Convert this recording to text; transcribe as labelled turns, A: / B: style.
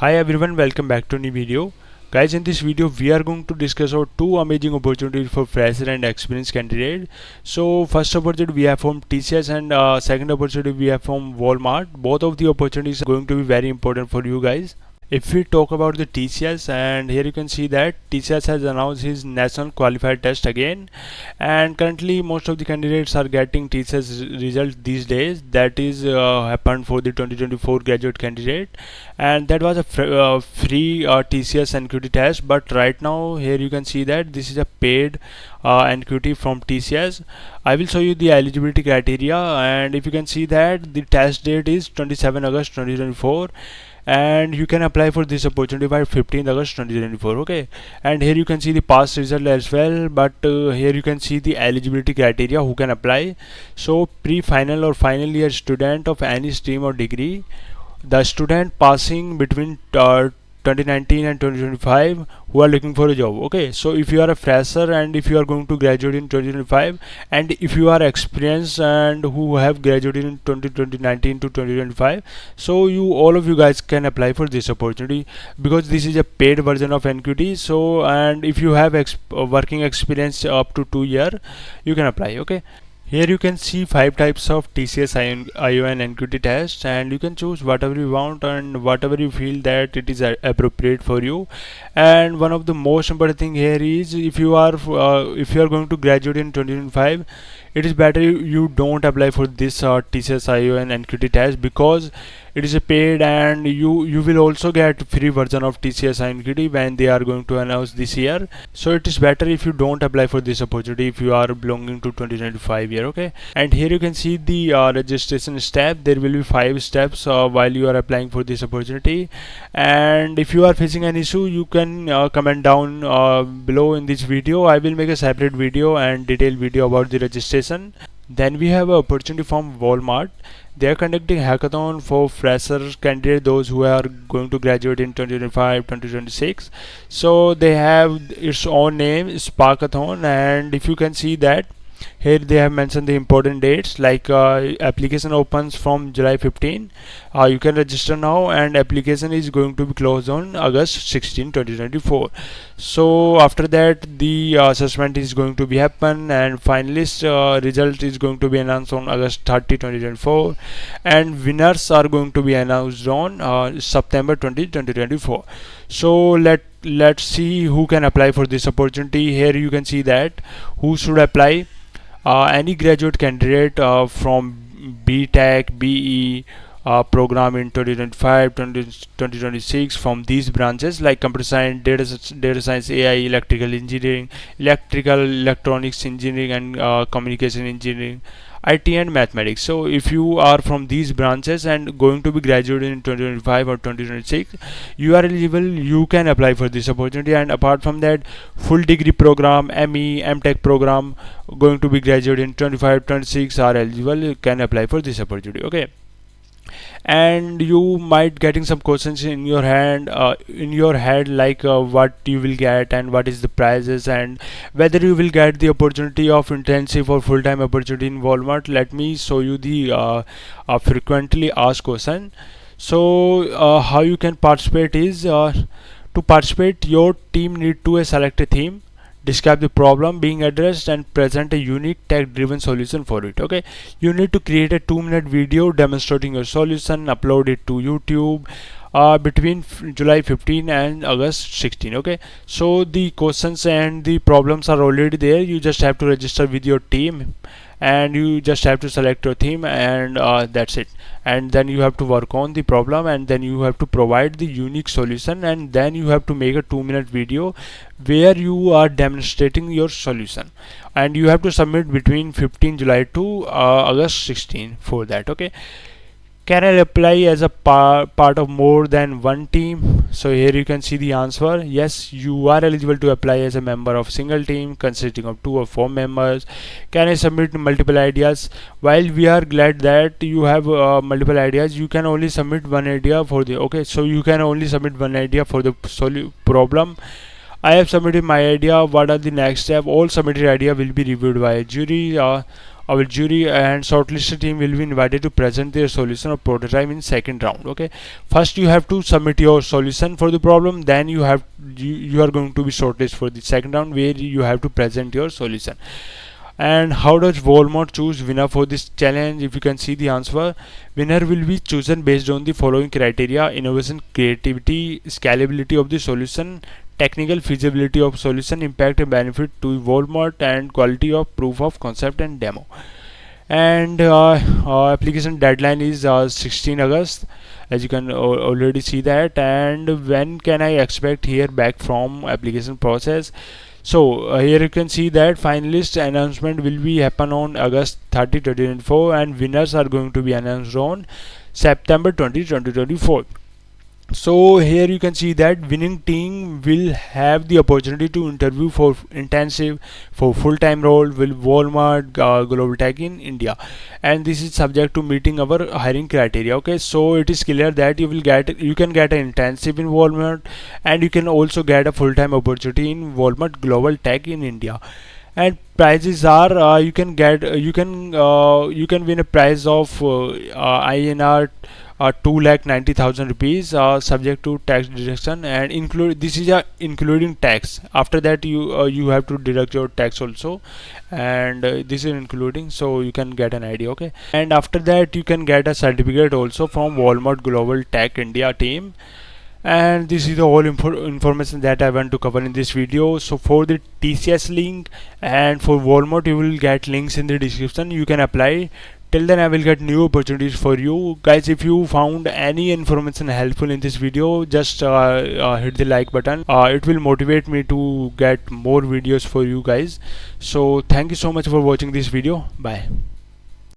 A: Hi everyone, welcome back to a new video. Guys, in this video we are going to discuss about two amazing opportunities for fresher and experienced candidate. So first opportunity we have from TCS and second opportunity we have from Walmart. Both of the opportunities are going to be very important for you guys. If we talk about the TCS, and here you can see that TCS has announced his national qualifier test again, and currently most of the candidates are getting TCS result these days. That is happened for the 2024 graduate candidate, and that was a free TCS NQT test. But right now here you can see that this is a paid NQT from TCS. I will show you the eligibility criteria, and if you can see that the test date is 27 August 2024, and you can apply for this opportunity by 15th August 2024. Okay, and here you can see the past result as well, but here you can see the eligibility criteria who can apply. So pre-final or final year student of any stream or degree, the student passing between 2019 and 2025 who are looking for a job. Okay, so if you are a fresher and if you are going to graduate in 2025, and if you are experienced and who have graduated in 2019 to 2025, so you all of you guys can apply for this opportunity because this is a paid version of NQT. So and if you have working experience up to 2 year, you can apply. Okay, here you can see 5 types of TCS IO and NQT tests, and you can choose whatever you want and whatever you feel that it is appropriate for you. And one of the most important thing here is if you are going to graduate in 2025, it is better you don't apply for this TCS IO and NQT test because it is a paid, and you will also get free version of TCS NQT when they are going to announce this year. So it is better if you don't apply for this opportunity if you are belonging to 2025 year. Okay, and here you can see the registration step. There will be 5 steps while you are applying for this opportunity, and if you are facing an issue you can comment down below in this video. I will make a separate video and detailed video about the registration. Then we have an opportunity from Walmart. They are conducting hackathon for fresher candidates, those who are going to graduate in 2025 2026. So they have its own name, Sparkathon, and if you can see that here they have mentioned the important dates like application opens from July 15. You can register now, and application is going to be closed on August 16 2024. So after that the assessment is going to be happen, and finalist result is going to be announced on August 30 2024, and winners are going to be announced on September 20 2024. So let's see who can apply for this opportunity. Here you can see that who should apply. Any graduate candidate from BTech, BE program in 2025 2026 from these branches like computer science, data science, AI, electrical engineering, electronics engineering, and communication engineering, IT and mathematics. So if you are from these branches and going to be graduated in 2025 or 2026, you are eligible, you can apply for this opportunity. And apart from that, full degree program, ME, MTech program going to be graduated in 25 26 are eligible, you can apply for this opportunity. Okay, and you might getting some questions in your head like what you will get and what is the prices and whether you will get the opportunity of intensive or full-time opportunity in Walmart. Let me show you the frequently asked question. So how you can participate is to participate your team need to select a theme, describe the problem being addressed, and present a unique tech driven solution for it. Okay, you need to create a 2-minute video demonstrating your solution, upload it to YouTube between July 15 and August 16. Okay, so the questions and the problems are already there. You just have to register with your team, and you just have to select your theme, and that's it. And then you have to work on the problem, and then you have to provide the unique solution, and then you have to make a 2-minute video where you are demonstrating your solution, and you have to submit between 15 July to August 16 for that. Okay, can I apply as a part of more than one team? So here you can see the answer. Yes, you are eligible to apply as a member of single team consisting of 2 or 4 members. Can I submit multiple ideas? While we are glad that you have multiple ideas, you can only submit one idea for the so you can only submit one idea for the problem. I have submitted my idea. What are the next step? All submitted idea will be reviewed by a jury. our jury and shortlisted team will be invited to present their solution or prototype in second round. Okay, first you have to submit your solution for the problem, then you are going to be shortlisted for the second round where you have to present your solution. And how does Walmart choose winner for this challenge? If you can see the answer, winner will be chosen based on the following criteria: innovation, creativity, scalability of the solution, technical feasibility of solution, impact and benefit to Walmart, and quality of proof of concept and demo. And application deadline is 16 August, as you can already see that. And when can I expect hear back from application process? So here you can see that finalist announcement will be happen on August 30, 2024, and winners are going to be announced on September 20, 2024. So here you can see that winning team will have the opportunity to interview for intensive for full-time role with Walmart Global Tech in India, and this is subject to meeting our hiring criteria. Okay, so it is clear that you can get an intensive in Walmart, and you can also get a full-time opportunity in Walmart Global Tech in India. And prizes are you can win a prize of INR 2,90,000 rupees, subject to tax deduction, and including tax. After that you have to deduct your tax also, and this is including, so you can get an idea. Okay, and after that you can get a certificate also from Walmart Global Tech India team. And this is the whole information that I want to cover in this video. So for the TCS link and for Walmart, you will get links in the description. You can apply. Till then I will get new opportunities for you guys. If you found any information helpful in this video, just hit the like button. It will motivate me to get more videos for you guys. So thank you so much for watching this video. Bye.